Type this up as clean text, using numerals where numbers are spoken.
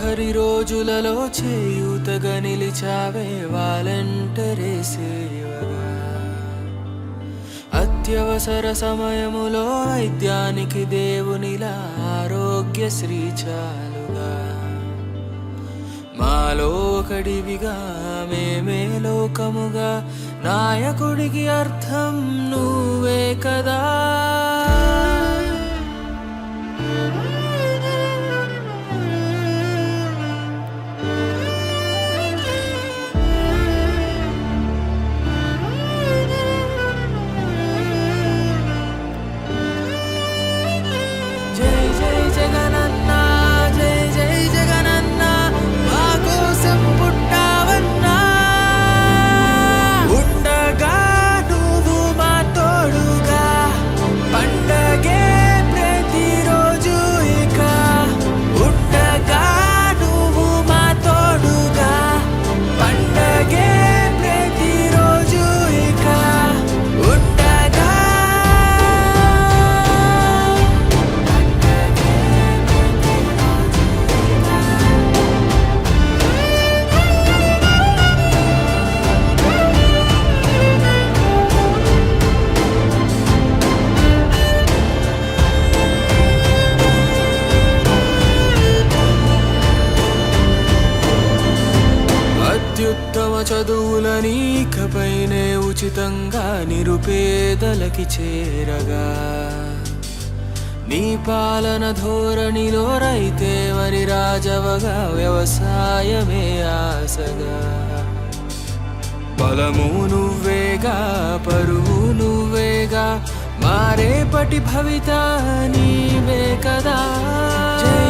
ఆఖరి రోజులలో చేయూతగా నిలిచావే వాలంటరీ సేవగా. అత్యవసర సమయములో వైద్యానికి దేవునిలా ఆరోగ్యశ్రీ చాలుగా. మాలో ఒకడివిగా మేమే లోకముగా నాయకుడికి అర్థం నువ్వే కదా. జై జై జగనన్న, జై జై జగనన్న, మా కోసం పుట్టావన్నా. ఉండగా నువ్వు మా తోడుగా, పండగే ప్రతిరోజు ఇక. ఉండగా నువ్వు మా తోడుగా, పండగే ప్రతిరోజు ఇక. ఉండగా అత్యుత్తమ చదువులని ఇకపైనే ఉచితంగా నిరుపేదలకి చేరగా. నీ పాలన ధోరణిలో రైతే మరి రాజవగా, వ్యవసాయమే ఆశగా. బలము నువ్వేగా, పరువు నువ్వేగా, మారేపటి భవిత నీవే కదా. జై